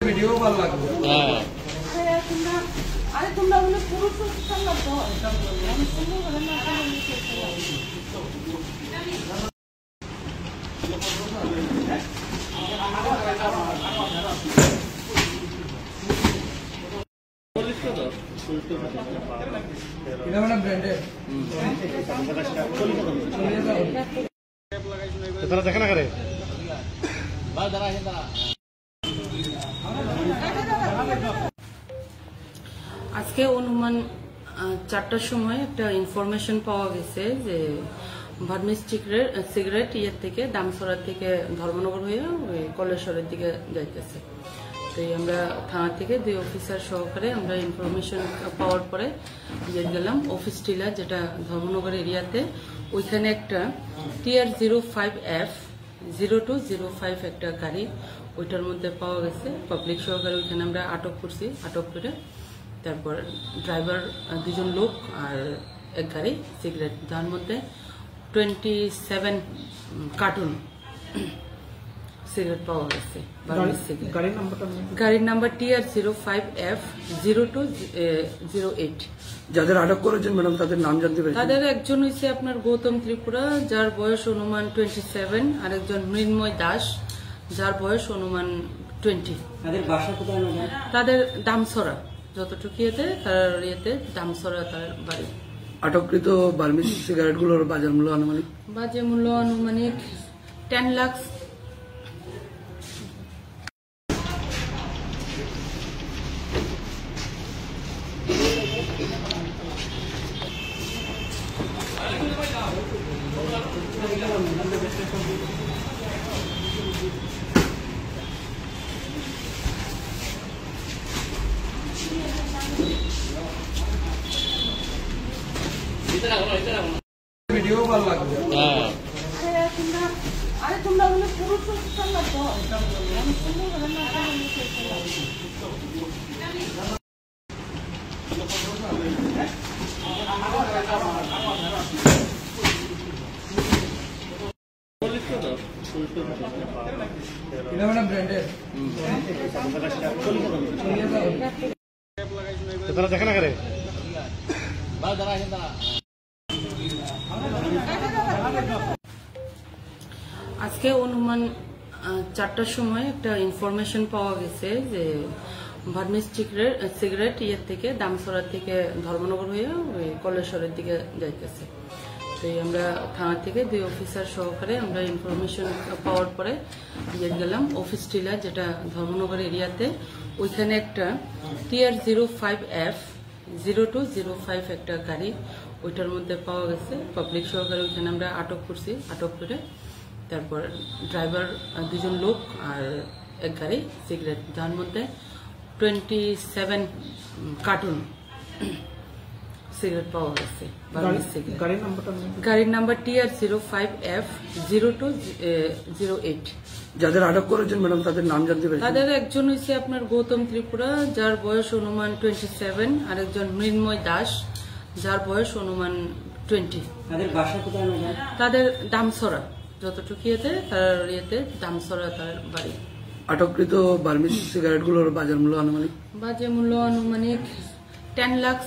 Video ভালো লাগবে। আরে তোমরা বলে পুরুষ সাল্লাহ তো আমি শুনবো বলে না এটা মানে ব্র্যান্ডেড তারা দেখে না করে আজকে অনুমান 4টার সময় একটা ইনফরমেশন পাওয়া গেছে যে ভার্মিস সিগারেট ইয়ের থেকে দামসরা থেকে ধর্মনগর হয়ে ওই কলেশ্বরের দিকে যাইতেছে। তো আমরা থানা থেকে 2 অফিসার সহকারে আমরা ইনফরমেশন পাওয়ার পরে গেলাম অফিস টিলার যেটা ধর্মনগর এরিয়াতে, ওইখানে একটা TR05F 0205 একটা গাড়ি ওইটার মধ্যে পাওয়া গেছে পাবলিক সহকারে। ওইখানে আমরা আটক করছি, আটক করে তারপর ড্রাইভার 2 জন লোক আর এক গাড়ি সিগারেট, তার মধ্যে 27 কার্টুন সিগারেট পাওয়া গেছে। গাড়ির নাম্বার TR05F 0208। যাদের আটক করেছেন ম্যাডাম তাদের নাম জানতে পেরেছেন? তাদের একজন হচ্ছে আপনার গৌতম ত্রিপুরা, যার বয়স অনুমান 27, আর একজন মৃন্ময় দাস, যার বয়স অনুমান 20। তাদের বাসা কোথায়? তাদের দামসরা, যতটুকু ইয়েতে তার ইয়েতে দামসরা তার বাড়ি। আটককৃত ভার্মিস সিগারেট গুলোর বাজার মূল্য আনুমানিক? বাজার মূল্য আনুমানিক 10 লাখ। ভিডিও ভালো লাগবে। আরে তোমরা বলে পুরুষ সাল্লাহ তো আমি শুনবো বলে না এটা মানে ব্র্যান্ডেড তারা দেখে না করে তাদের একজন হচ্ছে আপনার গৌতম ত্রিপুরা, যার বয়স অনুমান 27, আর একজন মৃন্ময় দাস, যার বয়স অনুমান 20। তারা দেখে না করে আচ্ছা, নিয়ে যাও। তারা দেখে না করে আজকে অনুমান 4টার সময় একটা ইনফরমেশন পাওয়া গেছে যে ভার্মিস সিগারেট ইয়ের থেকে দামসরা থেকে ধর্মনগর হয়ে ওই কলেশ্বরের দিকে যাইতেছে। তো আমরা থানা থেকে 2 অফিসার সহকারে আমরা ইনফরমেশন পাওয়ার পরে গেলাম অফিস টিলার যেটা ধর্মনগর এরিয়াতে, ওইখানে একটা TR05F 0205 একটা গাড়ি ওইটার মধ্যে পাওয়া গেছে পাবলিক সহকারে। ওইখানে আমরা আটক করছি, আটক করে তারপর ড্রাইভার 2 জন লোক আর এক গাড়ি সিগারেট, যার মধ্যে 27 কার্টুন সিগারেট পাওয়া গেছে। গাড়ির নাম্বার TR05F 0208। যাদের আটক করেছেন ম্যাডাম তাদের নাম জানতে পেরেছেন? তাদের একজন হচ্ছে আপনার গৌতম ত্রিপুরা, যার বয়স অনুমান 27, আর একজন মৃন্ময় দাস, যার বয়স অনুমান 20। তাদের বাসা কোথায়? তাদের দামসরা, যতটুকু ইয়েতে তার ইয়েতে দামসরা তার বাড়ি। আটককৃত ভার্মিস সিগারেট গুলোর বাজার মূল্য আনুমানিক? বাজার মূল্য আনুমানিক 10 লাখ।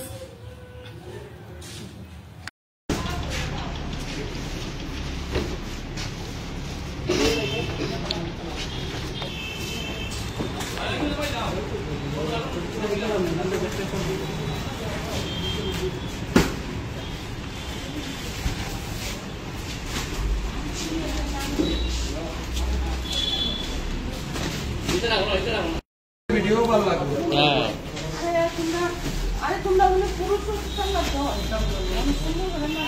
ভিডিও ভালো লাগবে। আরে তোমরা বলে পুরুষ সাল্লাহ তো আমি শুনবো বলে না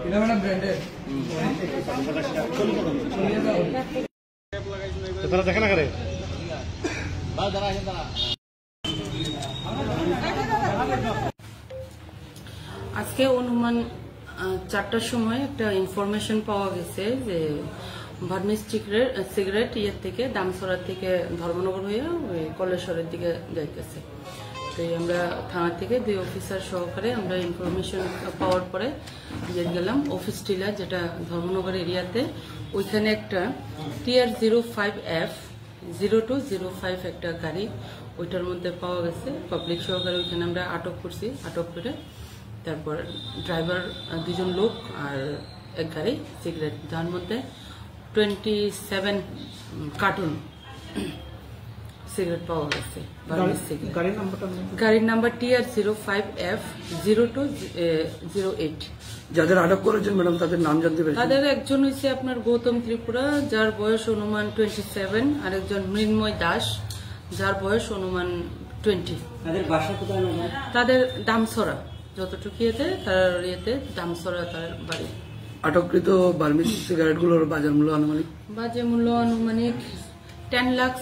এটা মানে ব্র্যান্ডেড তারা দেখে না করে নিয়ে যাও। তারা দেখে না করে আজকে অনুমান 4টার সময় একটা ইনফরমেশন পাওয়া গেছে যে ভার্মিস সিগারেট ইয়ের থেকে দামসরা থেকে ধর্মনগর হয়ে ওই কলেশ্বরের দিকে যাইতেছে। তো আমরা থানা থেকে 2 অফিসার সহকারে আমরা ইনফরমেশন পাওয়ার পরে দিয়ে গেলাম অফিস টিলা, যেটা ধর্মনগর এরিয়াতে। ওইখানে একটা TR05F 0205 একটা গাড়ি ওইটার মধ্যে পাওয়া গেছে। পাবলিক সহকারে ওইখানে আমরা আটক করছি। আটক করে তারপর ড্রাইভার 2 জন লোক আর এক গাড়ি সিগারেট, যার মধ্যে 27 কার্টুন সিগারেট পাওয়া গেছে। গাড়ির নাম্বার TR05F 0208। যাদের আটক করেছেন ম্যাডাম তাদের নাম জানতে পেরেছেন? তাদের একজন হচ্ছে আপনার গৌতম ত্রিপুরা, যার বয়স অনুমান 27, আর একজন মৃন্ময় দাস, যার বয়স অনুমান 20। তাদের বাসা কোথায় ম্যাডাম? তাদের দামসরা, যতটুকু ইয়েতে তার ইয়েতে দামসরা তার বাড়ি। আটককৃত বার্মিজ সিগারেট গুলোর বাজার মূল্য আনুমানিক বাজে মূল্য আনুমানিক 10 লাখ